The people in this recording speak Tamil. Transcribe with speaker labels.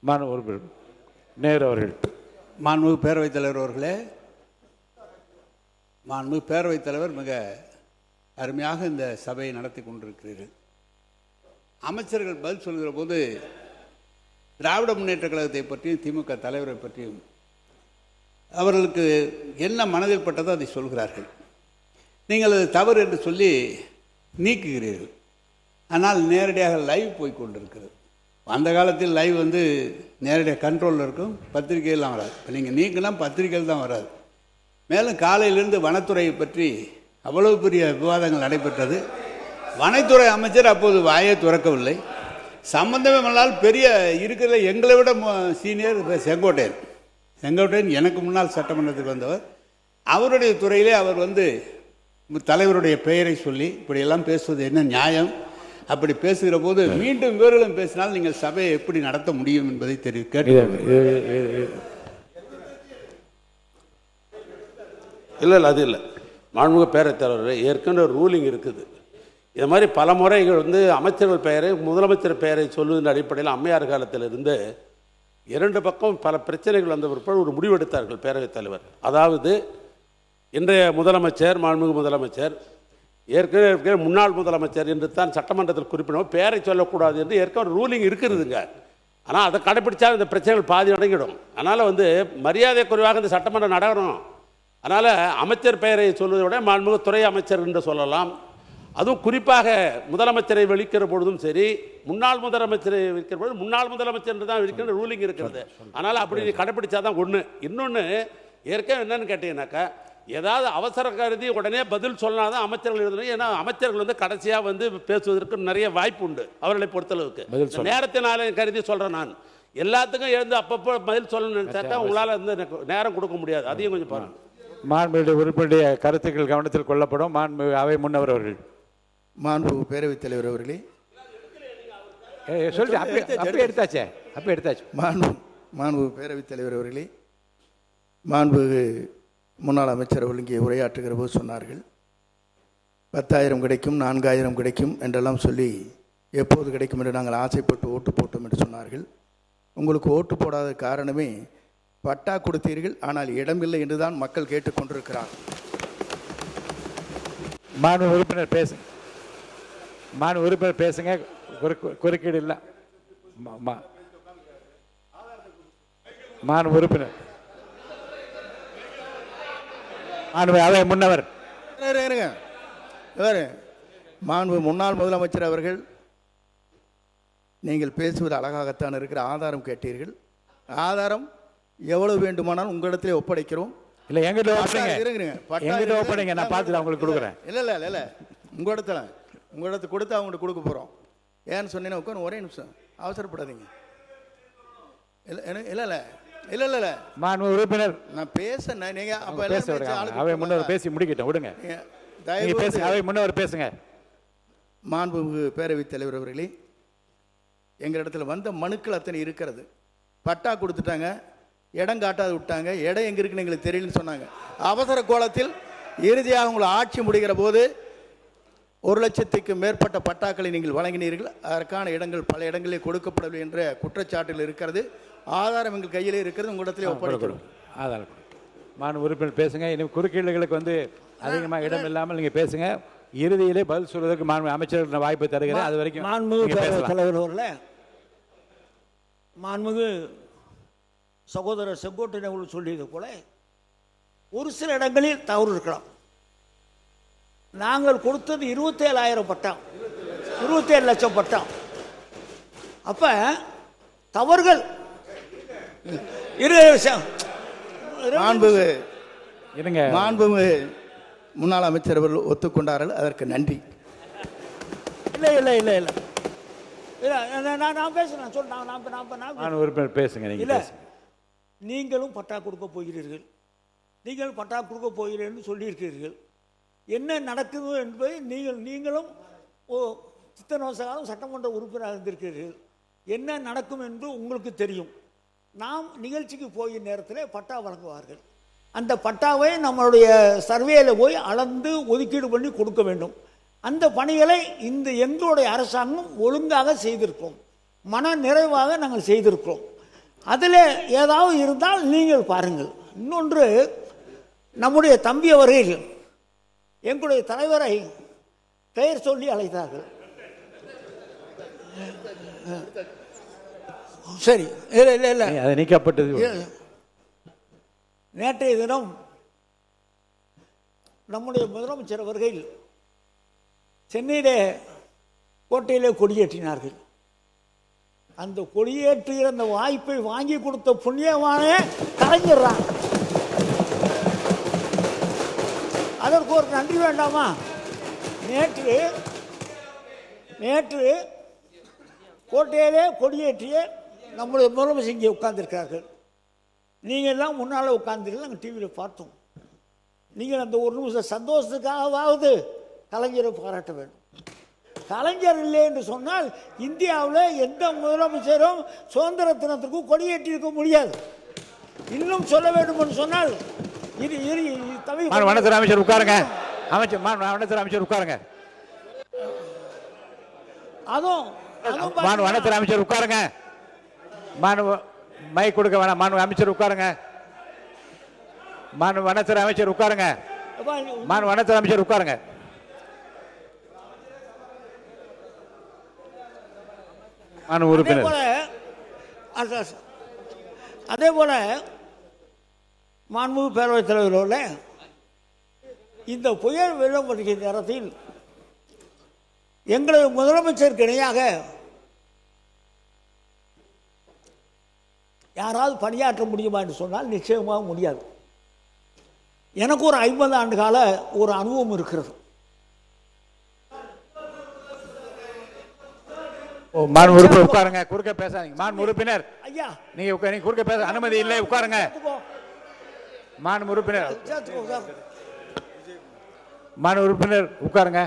Speaker 1: மாண்பு உறுப்பினர் நேரு அவர்கள்.
Speaker 2: மாண்புமிகு பேரவைத் தலைவர் அவர்களே, மாண்புமிகு பேரவைத் தலைவர் மிக அருமையாக இந்த சபையை நடத்தி கொண்டிருக்கிறீர்கள். அமைச்சர்கள் பதில் சொல்கிற போது திராவிட முன்னேற்ற கழகத்தை பற்றியும் திமுக தலைவரை பற்றியும் அவர்களுக்கு என்ன மனதில் பட்டதோ அதை சொல்கிறார்கள். நீங்கள் அது தவறு என்று சொல்லி நீக்குகிறீர்கள். ஆனால் நேரடியாக லைவ் போய் கொண்டிருக்கிறது. அந்த காலத்தில் லைவ் வந்து நேரடியாக கண்ட்ரோலில் இருக்கும், பத்திரிகையெல்லாம் வராது. இப்போ நீங்கள் நீக்கினா பத்திரிகைகள் தான் வராது. மேலும் காலையிலிருந்து வனத்துறையை பற்றி அவ்வளவு பெரிய விவாதங்கள் நடைபெற்றது. வனத்துறை அமைச்சர் அப்போது வாயை துறக்கவில்லை. சம்பந்தமே இல்லாமல் பெரிய இருக்கிற எங்களை விட சீனியர் செங்கோட்டையன் எனக்கு முன்னால் சட்டமன்றத்துக்கு வந்தவர். அவருடைய துறையிலே அவர் வந்து தலைவருடைய பெயரை சொல்லி இப்படியெல்லாம் பேசுவது என்ன நியாயம்? அப்படி பேசுகிற போது மீண்டும் இவர்களும் பேசினால் நீங்கள் சபையை எப்படி நடத்த முடியும் என்பதை கேட்டு.
Speaker 3: இல்லை அது இல்லை. மாண்புமிகு பேரவைத் தலைவர் ஏற்கனவே ஒரு ரூலிங் இருக்குது. இது மாதிரி பல முறைகள் வந்து அமைச்சர்கள் பெயரை முதலமைச்சர் பெயரை சொல்வதன் அடிப்படையில் அம்மையார் காலத்திலிருந்து இரண்டு பக்கம் பல பிரச்சனைகள் வந்த பிற்பாடு ஒரு முடிவெடுத்தார்கள் பேரவைத் தலைவர். அதாவது இன்றைய முதலமைச்சர் மாண்புமிகு முதலமைச்சர் ஏற்கனவே முன்னாள் முதலமைச்சர் என்று தான் சட்டமன்றத்தில் குறிப்பிடவும் பெயரை சொல்லக்கூடாது என்று ஏற்கனவே ரூலிங் இருக்கிறதுங்க. ஆனால் அதை கடைப்பிடிச்சா இந்த பிரச்சனைகள் பாதி அடங்கிடும். அதனால் வந்து மரியாதை குறைவாக இந்த சட்டமன்றம் நடக்கணும். அதனால் அமைச்சர் பெயரை சொல்வதை விட மாண்புமிகு துறை அமைச்சர் என்று சொல்லலாம். அதுவும் குறிப்பாக முதலமைச்சரை விழிக்கிற பொழுதும் சரி, முன்னாள் முதலமைச்சரை விழிக்கிற பொழுது முன்னாள் முதலமைச்சர் என்று தான் விழிக்கிற ரூலிங் இருக்கிறது. அதனால் அப்படி கடைப்பிடிச்சா தான் ஒன்று. இன்னொன்று ஏற்கனவே என்னன்னு கேட்டீங்கன்னாக்கா, ஏதாவது அவசர கருதி உடனே பதில் சொன்னால் தான் அமைச்சர்கள் எழுதணும். ஏன்னா அமைச்சர்கள் வந்து கடைசியாக வந்து பேசுவதற்கு நிறைய வாய்ப்பு உண்டு அவர்களை பொறுத்தளவுக்கு. நேரத்தினால கருதி சொல்கிறேன். நான் எல்லாத்துக்கும் எழுந்து அப்பப்போ பதில் சொல்லணும்னு நினைச்சாக்கா உங்களால் வந்து நேரம் கொடுக்க முடியாது. அதையும் கொஞ்சம் பாருங்கள்.
Speaker 1: மாண்புடைய உறுப்பினுடைய கருத்துக்கள் கவனத்தில் கொள்ளப்படும். மாண்பு அவை முன்னவர் அவர்கள்.
Speaker 4: மாண்பு பேரவைத் தலைவர் அவர்களே,
Speaker 1: சொல்லிட்டு அப்போ எடுத்தாச்சு.
Speaker 4: மாண்பு பேரவைத் தலைவர் அவர்களே, மாண்பு முன்னாள் அமைச்சர் அவர்கள் இங்கே உரையாற்றுகிற போது சொன்னார்கள் 10,000 கிடைக்கும், 4,000 கிடைக்கும் என்றெல்லாம் சொல்லி எப்போது கிடைக்கும் என்று நாங்கள் ஆசைப்பட்டு ஓட்டு போட்டோம் என்று சொன்னார்கள். உங்களுக்கு ஓட்டு போடாத காரணமே பட்டா கொடுத்தீர்கள், ஆனால் இடமில்லை என்று தான் மக்கள் கேட்டுக்கொண்டிருக்கிறார்.
Speaker 1: மாண்பு உறுப்பினர் பேசுங்க. குறுக்கீடு இல்லை. மாண்பு உறுப்பினர் அவை முன்னவர்.
Speaker 4: மாண்பு முன்னாள் முதலமைச்சர் அவர்கள், நீங்கள் பேசுவது அழகாகத்தான் இருக்கிற. ஆதாரம் கேட்டீர்கள். ஆதாரம் எவ்வளவு வேண்டுமானாலும் உங்களிடத்திலே ஒப்படைக்கிறோம்.
Speaker 1: இல்லை எங்கிட்ட ஒப்படைங்க, நான் பார்த்துட்டு அவங்களுக்கு கொடுக்குறேன்.
Speaker 4: இல்லை உங்களிடத்து கொடுத்து அவங்கள்ட்ட கொடுக்க போகிறோம். ஏன்னு சொன்னீங்கன்னா உட்காந்து ஒரே நிமிஷம் அவசரப்படாதீங்க. இல்லை
Speaker 1: மாண்பு உறுப்பினர்
Speaker 4: நான் பேச நீங்கள் அப்போ
Speaker 1: அவை முன்னவர் பேசி முடிக்கட்டும், விடுங்க. அவை முன்னவர் பேசுங்க.
Speaker 4: மாண்பு பேரவைத் தலைவர் அவர்களே, எங்களிடத்தில் வந்த மனுக்கள் அத்தனை இருக்கிறது. பட்டா கொடுத்துட்டாங்க, இடம் காட்டாது விட்டாங்க, இடம் எங்கே இருக்குன்னு எங்களுக்கு தெரியலன்னு சொன்னாங்க. அவசர கோலத்தில் இறுதியாக உங்களை ஆட்சி முடிகிற போது 1,00,000க்கு மேற்பட்ட பட்டாக்களை நீங்கள் வழங்கினீர்கள். அதற்கான இடங்கள் பல இடங்களிலே கொடுக்கப்படவில்லை என்ற குற்றச்சாட்டில் இருக்கிறது. ஆதாரம் எங்கள் கையிலே இருக்கிறது, உங்களிடத்திலே ஒப்படைக்கிறோம்.
Speaker 1: ஆதாரம். மாண்பு உறுப்பினர் பேசுங்க. இன்னும் குறுக்கீடுகளுக்கு வந்து அதிகமாக இடம் இல்லாமல் நீங்கள் பேசுங்க. இறுதியிலே பதில் சொல்வதற்கு மாண்பு அமைச்சர்கள் வாய்ப்பு தருகிறேன். அது வரைக்கும்
Speaker 5: மாண்புமிகு தலைவர் அவர்களே, மாண்புமிகு சகோதரர் செங்கோட்டையன் அவர்கள் சொல்லியது போல ஒரு சில இடங்களில் தவறு இருக்கலாம். நாங்கள் கொடுத்தது 27,000 பட்டம், 27 லட்சம் பட்டம். அப்ப தவறுகள்
Speaker 4: மாண்புமிகு முன்னாள் அமைச்சர் அவர்கள் ஒத்துக்கொண்டார்கள், அதற்கு நன்றி.
Speaker 5: இல்லை நான் பேசுறேன்.
Speaker 1: பேசுங்க.
Speaker 5: நீங்களும் பட்டா கொடுக்க போகிறீர்கள், நீங்கள் பட்டா கொடுக்க போகிறீர்கள் என்று சொல்லியிருக்கிறீர்கள். என்ன நடக்குது என்பதை நீங்களும் இத்தனை வருஷ காலம் சட்டமன்ற உறுப்பினராக இருந்திருக்கிறீர்கள். என்ன நடக்கும் என்று உங்களுக்கு தெரியும். நாம் நிகழ்ச்சிக்கு போகிற நேரத்தில் பட்டா வழங்குவார்கள். அந்த பட்டாவை நம்மளுடைய சர்வேயில் போய் அளந்து ஒதுக்கீடு பண்ணி கொடுக்க வேண்டும். அந்த பணிகளை எங்களுடைய அரசாங்கம் ஒழுங்காக செய்திருக்கிறோம், மன நிறைவாக நாங்கள் செய்திருக்கிறோம். அதில் ஏதாவது இருந்தால் நீங்கள் பாருங்கள். இன்னொன்று, நம்முடைய தம்பி அவர்கள் எங்களுடைய தலைவரை பெயர் சொல்லி அழைத்தார்கள். சரி, இல்லை இல்லை இல்லை,
Speaker 1: அது நீக்கப்பட்டது.
Speaker 5: நேற்றைய தினம் நம்முடைய முதலமைச்சர் அவர்கள் சென்னையிலே கோட்டையிலே கொடியேற்றினார்கள். அந்த கொடியேற்றுகிற அந்த வாய்ப்பை வாங்கி கொடுத்த புண்ணியமான கலைஞர்றான். அதற்கு ஒரு நன்றி வேண்டாமா? நேற்று கோட்டையிலே கொடியேற்றிய நம்முடைய முதலமைச்சர் இங்கே உட்கார்ந்துருக்கார்கள். நீங்கள் எல்லாம் முன்னால் உட்கார்ந்துருக்கீங்க, நாங்கள் டிவியில் பார்த்தோம். நீங்கள் அந்த ஒரு நிமிஷம் சந்தோஷத்துக்காகவாவது கலைஞரை பாராட்ட வேண்டும். கலைஞர் இல்லை என்று சொன்னால் இந்தியாவில் எந்த முதலமைச்சரும் சுதந்திர தினத்திற்கும் கொடியேற்றிருக்க முடியாது. இன்னும் சொல்ல வேண்டும் என்று சொன்னால்
Speaker 1: வனத்துறை அமைச்சர் உட்காருங்க. வனத்துறை அமைச்சர் உட்காருங்க.
Speaker 5: அதுவும்
Speaker 1: வனத்துறை அமைச்சர் உட்காருங்க. மைக் கொடுக்க வேணாம். அமைச்சர் உட்காருங்க. வனத்துறை அமைச்சர் உட்காருங்க. வனத்துறை அமைச்சர் உட்காருங்க.
Speaker 5: அதே போல மாண்புமிகு பேரவைத் தலைவரோட இந்த புயல் வெள்ளம் வருகிற நேரத்தில் எங்களது முதலமைச்சருக்கு இணையாக யாராவது பணியாற்ற முடியுமா என்று சொன்னால் நிச்சயமாக முடியாது. எனக்கு ஒரு 50 ஆண்டு கால ஒரு அனுபவம் இருக்கிறது.
Speaker 1: உறுப்பினர் உட்காருங்க. குறுக்க பேசாதீங்க. உறுப்பினர்
Speaker 5: ஐயா,
Speaker 1: நீங்க குறுக்க பேச அனுமதி இல்லை. உட்காருங்க. உறுப்பினர் உட்காருங்க.